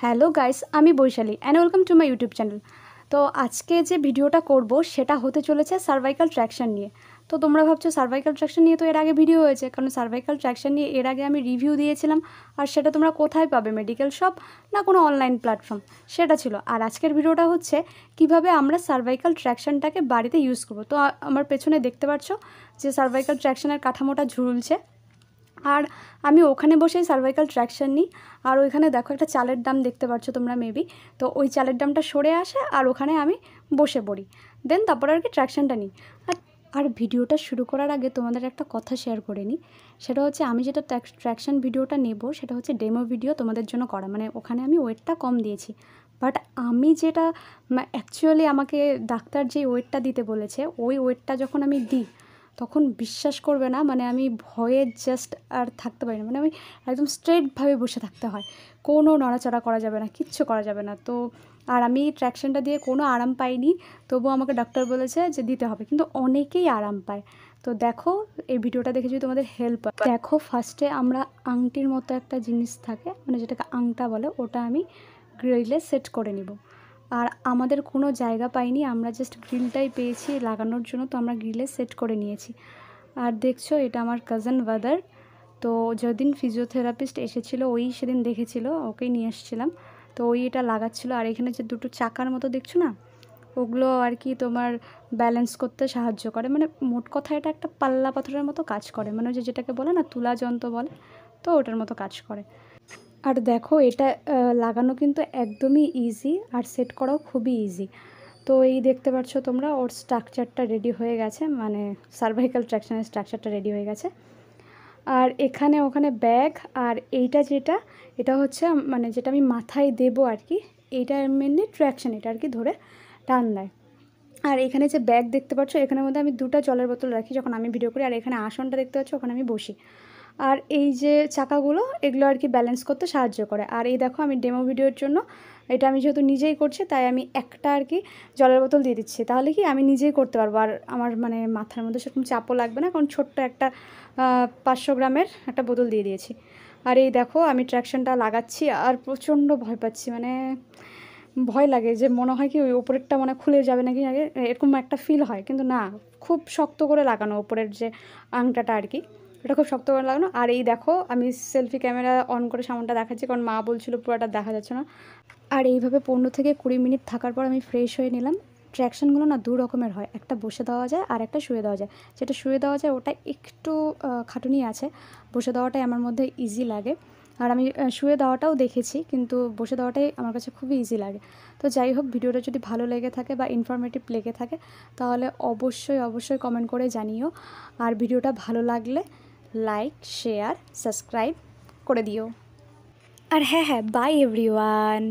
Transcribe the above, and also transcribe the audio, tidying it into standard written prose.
Hello guys, আমি Baishali and welcome to my YouTube channel. তো আজকে যে ভিডিওটা করব সেটা হতে চলেছে সার্ভাইকাল ট্র্যাকশন নিয়ে। তো তোমরা ভাবছো সার্ভাইকাল ট্র্যাকশন নিয়ে তো এর আগে ভিডিও হয়েছে, কারণ সার্ভাইকাল ট্র্যাকশন নিয়ে এর আগে আমি রিভিউ দিয়েছিলাম। আর সেটা তোমরা কোথায় পাবে, মেডিকেল শপ না কোনো অনলাইন প্ল্যাটফর্ম, সেটা ছিল। আর আজকের ভিডিওটা হচ্ছে কিভাবে আমরা সার্ভাইকাল ট্র্যাকশনটাকে বাড়িতে ইউজ করব। তো আমার পেছনে দেখতে পাচ্ছ যে সার্ভাইকাল ট্র্যাকশনের কাঠামোটা ঝুলছে, আর আমি ওখানে বসেই সার্ভাইকাল ট্র্যাকশন নিই। আর ওইখানে দেখো একটা চালের দাম দেখতে পাচ্ছ তোমরা মেবি, তো ওই চালের দামটা সরে আসে আর ওখানে আমি বসে পড়ি, দেন তারপর আর কি ট্র্যাকশনটা নিই। আর ভিডিওটা শুরু করার আগে তোমাদের একটা কথা শেয়ার করে নিই, সেটা হচ্ছে আমি যেটা ট্র্যাকশন ভিডিওটা নেব সেটা হচ্ছে ডেমো ভিডিও তোমাদের জন্য করা, মানে ওখানে আমি ওয়েটটা কম দিয়েছি। বাট আমি যেটা অ্যাকচুয়ালি আমাকে ডাক্তার যে ওয়েটটা দিতে বলেছে ওই ওয়েটটা যখন আমি দিই তখন বিশ্বাস করবে না, মানে আমি ভয়ে জাস্ট আর থাকতে পারি না, মানে আমি একদম স্ট্রেটভাবে বসে থাকতে হয়, কোনো নড়াচড়া করা যাবে না, কিচ্ছু করা যাবে না। তো আর আমি ট্র্যাকশনটা দিয়ে কোনো আরাম পাইনি, তবুও আমাকে ডাক্তার বলেছে যে দিতে হবে, কিন্তু অনেকেই আরাম পায়। তো দেখো এই ভিডিওটা দেখে যদি তোমাদের হেল্প হয়, দেখো ফার্স্টে আমরা আংটির মতো একটা জিনিস থাকে, মানে যেটাকে আংটা বলে, ওটা আমি গ্রিলে সেট করে নিব। আর আমাদের কোনো জায়গা পাইনি, আমরা জাস্ট গ্রিলটাই পেয়েছি লাগানোর জন্য, তো আমরা গ্রিলে সেট করে নিয়েছি। আর দেখছো এটা আমার কাজিন ওয়েদার, তো যেদিন ফিজিওথেরাপিস্ট এসেছিল ওই সেদিন দেখেছিল, ওকেই নিয়ে এসেছিলাম, তো ওই এটা লাগাচ্ছিল। আর এখানে যে দুটো চাকার মতো দেখছো না, ওগুলো আর কি তোমার ব্যালেন্স করতে সাহায্য করে, মানে মোট কথা এটা একটা পাল্লা পাথরের মতো কাজ করে, মানে ওই যেটাকে বলে না তুলা যন্ত্র বলে, তো ওটার মতো কাজ করে। আর দেখো এটা লাগানো কিন্তু একদমই ইজি, আর সেট করাও খুবই ইজি। তো এই দেখতে পাচ্ছ তোমরা ওর স্ট্রাকচারটা রেডি হয়ে গেছে, মানে সার্ভাইকাল ট্র্যাকশনের স্ট্রাকচারটা রেডি হয়ে গেছে। আর এখানে ওখানে ব্যাগ, আর এইটা যেটা, এটা হচ্ছে মানে যেটা আমি মাথায় দেবো আর কি, এইটা মেনলি ট্র্যাকশন, এটা আর কি ধরে টান দেয়। আর এখানে যে ব্যাগ দেখতে পাচ্ছ এখানের মধ্যে আমি 2টা জলের বোতল রাখি যখন আমি ভিডিও করি। আর এখানে আসনটা দেখতে পাচ্ছ, ওখানে আমি বসি। আর এই যে চাকাগুলো, এগুলো আর কি ব্যালেন্স করতে সাহায্য করে। আর এই দেখো আমি ডেমো ভিডিওর জন্য, এটা আমি যেহেতু নিজেই করছি তাই আমি একটা আর কি জলের বোতল দিয়ে দিচ্ছি, তাহলে কি আমি নিজেই করতে পারবো, আর আমার মানে মাথার মধ্যে সেরকম চাপও লাগবে না, কারণ ছোট্ট একটা 500 গ্রামের একটা বোতল দিয়ে দিয়েছি। আর এই দেখো আমি ট্র্যাকশনটা লাগাচ্ছি, আর প্রচণ্ড ভয় পাচ্ছি, মানে ভয় লাগে যে মনে হয় কি ওই ওপরেরটা মানে খুলে যাবে নাকি, আগে এরকম একটা ফিল হয়, কিন্তু না, খুব শক্ত করে লাগানো ওপরের যে আংটাটা আর কি, এটা খুব শক্ত করে লাগানো। আর এই দেখো আমি সেলফি ক্যামেরা অন করে সামনটা দেখাচ্ছি, কারণ মা বলছিল পুরোটা দেখা যাচ্ছে না। আর এইভাবে 15 থেকে 20 মিনিট থাকার পর আমি ফ্রেশ হয়ে নিলাম। ট্র্যাকশনগুলো না 2 রকমের হয়, একটা বসে দেওয়া যায় আর একটা শুয়ে দেওয়া যায়। যেটা শুয়ে দেওয়া যায় ওটা একটু খাটুনি আছে, বসে দেওয়াটাই আমার মধ্যে ইজি লাগে। আর আমি শুয়ে দেওয়াটাও দেখেছি, কিন্তু বসে দেওয়াটাই আমার কাছে খুবই ইজি লাগে। তো যাই হোক, ভিডিওটা যদি ভালো লেগে থাকে বা ইনফরমেটিভ লেগে থাকে তাহলে অবশ্যই কমেন্ট করে জানিও। আর ভিডিওটা ভালো লাগলে লাইক, শেয়ার, সাবস্ক্রাইব করে দিও। আর হ্যাঁ, বাই এভরিওয়ান।